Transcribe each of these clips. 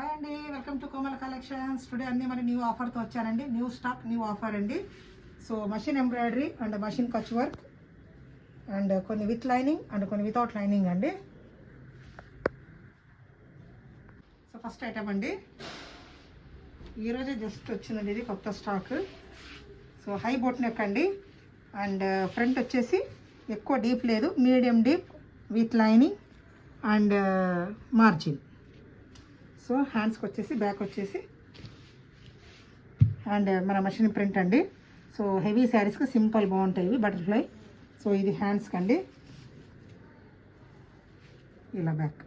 Hi అండి, welcome to Komal collections. Today అన్ని మన న్యూ ఆఫర్తో వచ్చానండి. న్యూ స్టాక్, న్యూ ఆఫర్ అండి. So machine embroidery and machine Kutch work and కొన్ని విత్ లైనింగ్ అండ్ కొన్ని వితౌట్ లైనింగ్ అండి. సో ఫస్ట్ ఐటమ్ అండి, ఈరోజే జస్ట్ వచ్చిందండి, ఇది కొత్త stock. So high boat neck అండి అండ్ ఫ్రంట్ వచ్చేసి ఎక్కువ డీప్ లేదు, medium deep with lining and margin. So హ్యాండ్స్కి వచ్చేసి బ్యాక్ వచ్చేసి అండ్ మన మషిన్ ప్రింట్ అండి. సో హెవీ శారీస్కి సింపుల్ బాగుంటాయి ఇవి బటర్ఫ్లై. సో ఇది హ్యాండ్స్కి అండి, ఇలా బ్యాక్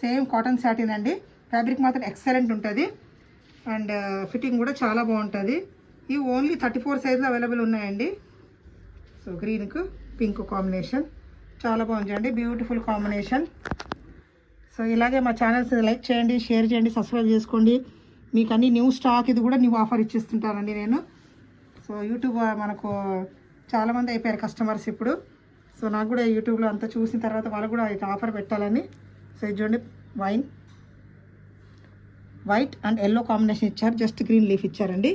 సేమ్ కాటన్ సాటిన్ అండి. ఫ్యాబ్రిక్ మాత్రం ఎక్సలెంట్ ఉంటుంది అండ్ ఫిట్టింగ్ కూడా చాలా బాగుంటుంది. ఇవి ఓన్లీ 34 సైజులో అవైలబుల్ ఉన్నాయండి. సో గ్రీన్కు పింక్ కాంబినేషన్ చాలా బాగుందండి, బ్యూటిఫుల్ కాంబినేషన్. సో ఇలాగే మా ఛానల్స్ లైక్ చేయండి, షేర్ చేయండి, సబ్స్క్రైబ్ చేసుకోండి. మీకు అన్ని న్యూ స్టాక్, ఇది కూడా న్యూ ఆఫర్ ఇచ్చిస్తుంటానండి నేను. సో యూట్యూబ్ మనకు చాలామంది అయిపోయారు కస్టమర్స్ ఇప్పుడు. సో నాకు కూడా యూట్యూబ్లో అంతా చూసిన తర్వాత వాళ్ళకు కూడా ఆఫర్ పెట్టాలని. సో ఇది చూడండి, వైట్ అండ్ ఎల్లో కాంబినేషన్ ఇచ్చారు, జస్ట్ గ్రీన్ లీఫ్ ఇచ్చారండి.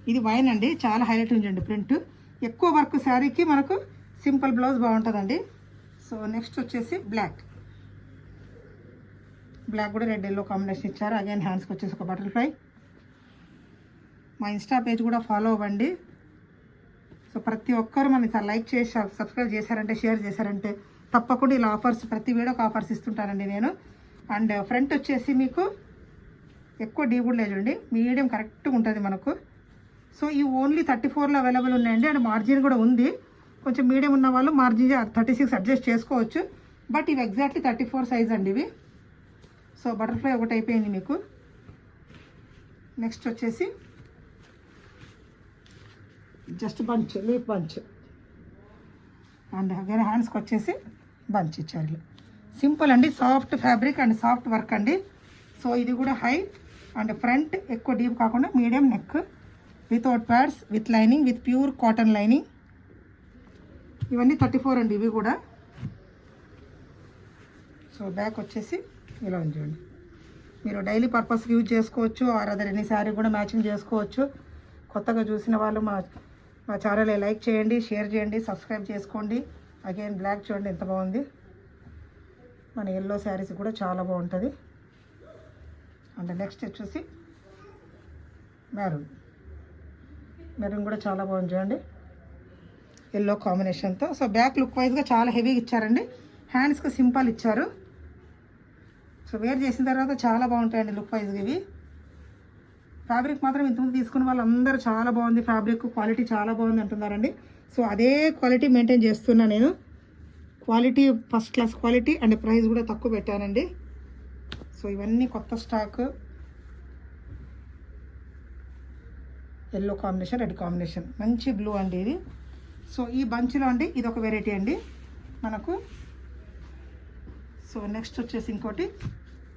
ఇది వైన్ అండి, చాలా హైలైట్ ఉందండి ప్రింట్. ఎక్కువ వర్క్ శారీకి మనకు సింపుల్ బ్లౌజ్ బాగుంటుందండి. సో నెక్స్ట్ వచ్చేసి బ్లాక్ కూడా రెడ్ ఎల్లో కాంబినేషన్ ఇచ్చారు. అగైన్ హ్యాండ్స్కి వచ్చేసి ఒక బటర్ఫ్లై. మా ఇన్స్టా పేజ్ కూడా ఫాలో అవ్వండి. సో ప్రతి ఒక్కరు మన లైక్ చేసి సబ్స్క్రైబ్ చేశారంటే, షేర్ చేశారంటే తప్పకుండా ఇలా ఆఫర్స్, ప్రతి వీడియోకి ఆఫర్స్ ఇస్తుంటానండి నేను. అండ్ ఫ్రంట్ వచ్చేసి మీకు ఎక్కువ డీప్ కూడా లేదండి, మీడియం కరెక్ట్గా ఉంటుంది మనకు. సో ఈ ఓన్లీ 34లో అవైలబుల్ ఉన్నాయండి. అండ్ మార్జిన్ కూడా ఉంది, కొంచెం మీడియం ఉన్న వాళ్ళు మార్జిన్ 36 అడ్జస్ట్ చేసుకోవచ్చు. బట్ ఇవి ఎగ్జాక్ట్లీ 34 సైజ్ అండి ఇవి. సో బటర్ఫ్లై ఒకటి అయిపోయింది మీకు. నెక్స్ట్ వచ్చేసి just bunch, leaf bunch and again హ్యాండ్స్కి వచ్చేసి బంచ్ ఇచ్చారు. సింపుల్ అండి, soft fabric and soft work అండి. సో ఇది కూడా హై అండ్ ఫ్రంట్ ఎక్కువ డీప్ కాకుండా medium neck without pods, with lining, with pure cotton lining. ఇవన్నీ 34 అండి ఇవి కూడా. సో బ్యాక్ వచ్చేసి ఇలా ఉంచండి, మీరు డైలీ పర్పస్కి యూజ్ చేసుకోవచ్చు, ఆర్ అదర్ ఎనీ శారీ కూడా మ్యాచింగ్ చేసుకోవచ్చు. కొత్తగా చూసిన వాళ్ళు మా ఛానల్ లైక్ చేయండి, షేర్ చేయండి, సబ్స్క్రైబ్ చేసుకోండి. అగైన్ బ్లాక్ చూడండి ఎంత బాగుంది, మన ఎల్లో శారీస్ కూడా చాలా బాగుంటుంది. అండ్ నెక్స్ట్ వచ్చేసి మెరూన్ కూడా చాలా బాగుంది చూడండి, ఎల్లో కాంబినేషన్తో. సో బ్యాక్ లుక్ వైజ్గా చాలా హెవీగా ఇచ్చారండి, హ్యాండ్స్కి సింపుల్ ఇచ్చారు. సో వేర్ చేసిన తర్వాత చాలా బాగుంటాయండి లుక్ వైజ్గా ఇవి. ఫ్యాబ్రిక్ మాత్రం ఇంతకుముందు తీసుకున్న వాళ్ళందరూ చాలా బాగుంది, ఫ్యాబ్రిక్ క్వాలిటీ చాలా బాగుంది అంటున్నారండి. సో అదే క్వాలిటీ మెయింటైన్ చేస్తున్నా నేను. Quality first class quality and price కూడా తక్కువ పెట్టానండి. సో ఇవన్నీ కొత్త stock, yellow combination, red combination, మంచి బ్లూ అండి ఇది. సో ఈ బంచ్లో అండి ఇది ఒక వెరైటీ అండి మనకు. సో నెక్స్ట్ వచ్చేసి ఇంకోటి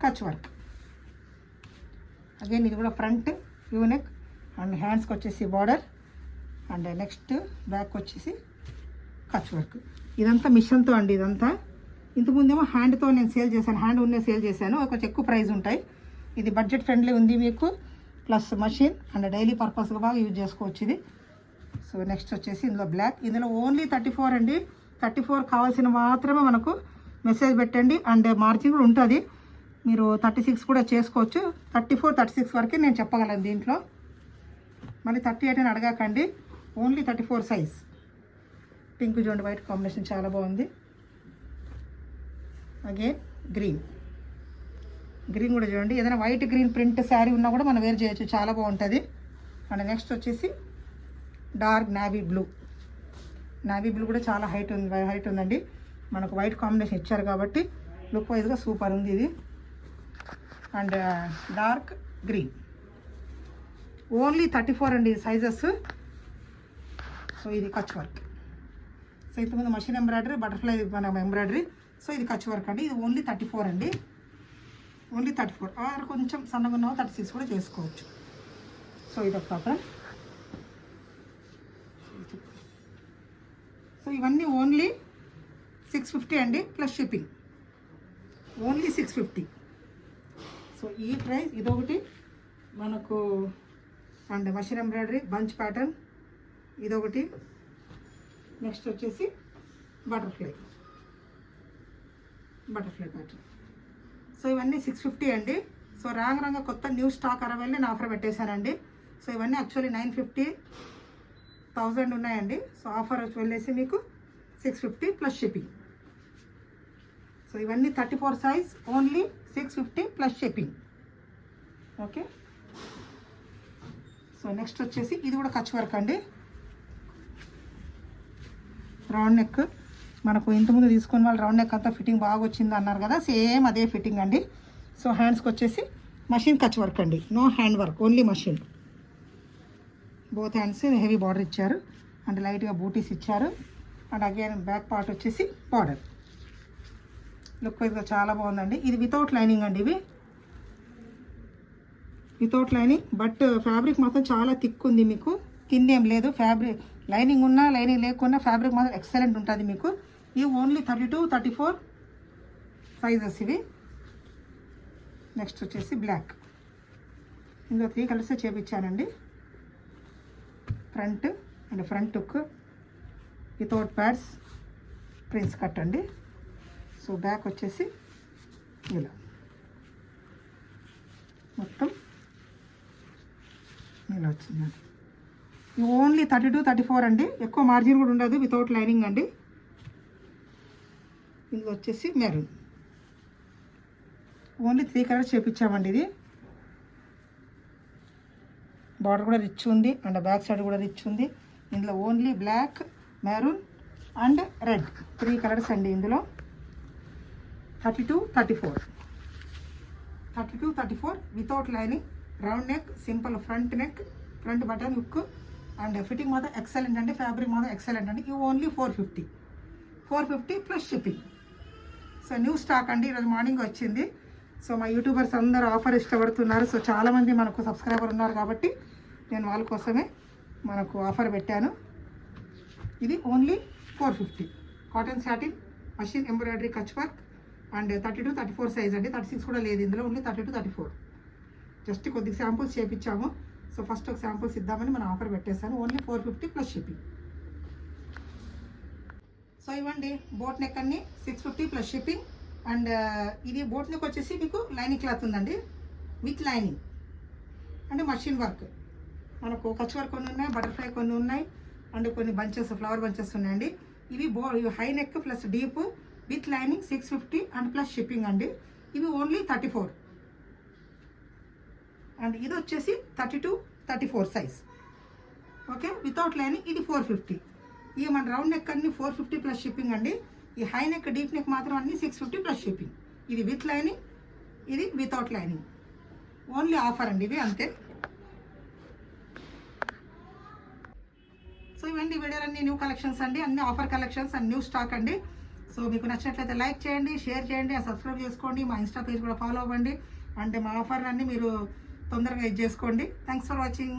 కచ్ వర్క్. అగైన్ ఇది కూడా ఫ్రంట్ యూనెక్ అండ్ హ్యాండ్స్కి వచ్చేసి బార్డర్ అండ్ నెక్స్ట్ బ్యాక్ వచ్చేసి కచ్ వర్క్. ఇదంతా మిషన్తో అండి ఇదంతా. ఇంతకుముందేమో హ్యాండ్తో నేను సేల్ చేశాను, హ్యాండ్ ఉన్నే సేల్ చేశాను, కొంచెం ఎక్కువ ప్రైస్ ఉంటాయి. ఇది బడ్జెట్ ఫ్రెండ్లీ ఉంది మీకు, ప్లస్ మషిన్ అండ్ డైలీ పర్పస్గా బాగా యూజ్ చేసుకోవచ్చు ఇది. సో నెక్స్ట్ వచ్చేసి ఇందులో బ్లాక్, ఇందులో ఓన్లీ 34 అండి. 34 కావాల్సిన మాత్రమే మనకు మెసేజ్ పెట్టండి అండ్ మార్జిన్ కూడా ఉంటుంది, మీరు 36 కూడా చేసుకోవచ్చు. 34, 36 వరకే నేను చెప్పగలను దీంట్లో. మళ్ళీ 38 అని అడగకండి, ఓన్లీ 34 సైజ్. పింక్ చూడండి, వైట్ కాంబినేషన్ చాలా బాగుంది. అగైన్ గ్రీన్ కూడా చూడండి, ఏదైనా వైట్ గ్రీన్ ప్రింట్ శారీ ఉన్నా కూడా మనం వేర్ చేయొచ్చు, చాలా బాగుంటుంది. అండ్ నెక్స్ట్ వచ్చేసి డార్క్ నావీ బ్లూ కూడా చాలా హైట్ ఉందండి. మనకు వైట్ కాంబినేషన్ ఇచ్చారు కాబట్టి లుక్ వైజ్గా సూపర్ ఉంది ఇది. అండ్ డార్క్ గ్రీన్ ఓన్లీ 34 అండి సైజెస్. సో ఇది కచ్ వర్క్. సో ఇంతకుముందు మషిన్ ఎంబ్రాయిడరీ, బటర్ఫ్లై మన ఎంబ్రాయిడరీ. సో ఇది కచ్ వర్క్ అండి, ఇది ఓన్లీ 34 అండి, ఓన్లీ 34. ఆర్ కొంచెం సన్నగా ఉన్న 36 కూడా చేసుకోవచ్చు. సో ఇది ఒక పాత్ర. సో ఇవన్నీ ఓన్లీ 650 అండి, plus shipping only 650. So so ఈ ప్రైస్ ఇదొకటి మనకు and machine embroidery bunch pattern ఇదొకటి. నెక్స్ట్ వచ్చేసి బటర్ఫ్లై ప్యాటర్న్. సో ఇవన్నీ 650 అండి. సో రాంగ కొత్త న్యూ స్టాక్ అరవైలో నేను ఆఫర్ పెట్టేశానండి. సో ఇవన్నీ యాక్చువల్లీ 950 1000 ఉన్నాయండి. సో ఆఫర్ వచ్చి వెళ్ళేసి మీకు 650 ప్లస్ షిప్పింగ్. సో ఇవన్నీ 34 size only 650 plus shipping. Okay. So next వచ్చేసి ఇది కూడా కచ్ వర్క్ అండి. రౌండ్ నెక్ మనకు ఇంతకుముందు తీసుకున్న వాళ్ళు రౌండ్ నెక్ అంతా ఫిట్టింగ్ బాగా వచ్చింది అన్నారు కదా, సేమ్ అదే ఫిట్టింగ్ అండి. సో హ్యాండ్స్కి వచ్చేసి మషిన్ కచ్ వర్క్ అండి, no hand work, only machine. Both hands heavy border ఇచ్చారు అండ్ లైట్గా బూటీస్ ఇచ్చారు. అండ్ అగైన్ బ్యాక్ పార్ట్ వచ్చేసి బార్డర్. లుక్ వైజ్గా చాలా బాగుందండి. ఇది వితౌట్ లైనింగ్ అండి, ఇవి వితౌట్ లైనింగ్. బట్ ఫ్యాబ్రిక్ మాత్రం చాలా థిక్ ఉంది, మీకు కింద ఏం లేదు. ఫ్యాబ్రిక్ లైనింగ్ ఉన్నా లైనింగ్ లేకున్నా ఫ్యాబ్రిక్ మాత్రం ఎక్సలెంట్ ఉంటుంది మీకు. ఇవి ఓన్లీ 32 34 సైజెస్ ఇవి. నెక్స్ట్ వచ్చేసి బ్లాక్. ఇందులో 3 కలర్స్ చేపించానండి. Front and front hook without pads princess cut అండి. సో బ్యాక్ వచ్చేసి ఇలా మొత్తం ఇలా వచ్చిందండి. ఇవి ఓన్లీ 32 34 అండి, ఎక్కువ మార్జిన్ కూడా ఉండదు, వితౌట్ లైనింగ్ అండి. ఇది వచ్చేసి మెరూన్. Only 3 colours చేపించామండి. ఇది బార్డర్ కూడా రిచ్ ఉంది అండ్ బ్యాక్ సైడ్ కూడా రిచ్ ఉంది. ఇందులో only black, maroon and red 3 colours అండి. ఇందులో 32 34 without lining, round neck, simple front neck, front button hook and fitting మాత్రం ఎక్సలెంట్ అండి. ఫ్యాబ్రిక్ మాత్రం ఎక్సలెంట్ అండి. ఇవి only 450 plus shipping. So new stock అండి, ఈరోజు మార్నింగ్ వచ్చింది. సో మా యూట్యూబర్స్ అందరూ ఆఫర్ ఇష్టపడుతున్నారు. సో చాలామంది మనకు సబ్స్క్రైబర్ ఉన్నారు కాబట్టి నేను వాళ్ళ కోసమే మనకు ఆఫర్ పెట్టాను. ఇది only 450 cotton satin machine embroidery Kutch work and 32 34 size అండి. 36 కూడా లేదు ఇందులో, ఓన్లీ 32 34. జస్ట్ కొద్దిగా శాంపుల్స్ చేయించాము. సో ఫస్ట్ ఒక శాంపుల్స్ ఇద్దామని మనం ఆఫర్ పెట్టేశాను. Only 450 plus shipping. సో ఇవ్వండి బోట్ నెక్ అన్ని 650 ప్లస్ షిప్పింగ్. అండ్ ఇది బోట్ నెక్ వచ్చేసి మీకు లైనింగ్ క్లాత్ ఉందండి, విత్ లైనింగ్ అంటే మషిన్ వర్క్. మనకు కచ్ వర్క్ కొన్ని ఉన్నాయి, బటర్ఫ్లై కొన్ని ఉన్నాయి అండ్ కొన్ని బంచెస్ ఫ్లవర్ బంచెస్ ఉన్నాయండి. ఇవి high neck plus deep with lining 650 and plus shipping అండి. ఇవి ఓన్లీ 34. అండ్ ఇది వచ్చేసి 32 34 సైజ్. ఓకే, వితౌట్ లైనింగ్ ఇది 450. ఇవి మన రౌండ్ నెక్ అన్ని 450 ప్లస్ షిప్పింగ్ అండి. ఈ హై నెక్ డీప్ నెక్ మాత్రం అన్ని 650 ప్లస్ షిప్పింగ్. ఇది విత్ లైనింగ్, ఇది వితౌట్ లైనింగ్. ఓన్లీ ఆఫర్ అండి ఇవి, అంతే. సో ఇవన్నీ వీడియోలన్నీ న్యూ కలెక్షన్స్ అండి, అన్ని offer collections and new stock అండి. సో మీకు నచ్చినట్లయితే లైక్ చేయండి, షేర్ చేయండి, సబ్స్క్రైబ్ చేసుకోండి, మా ఇన్స్టా పేజ్ కూడా ఫాలో అవ్వండి. అంటే మా ఆఫర్ అన్ని మీరు తొందరగా ఇది చేసుకోండి. Thanks for watching.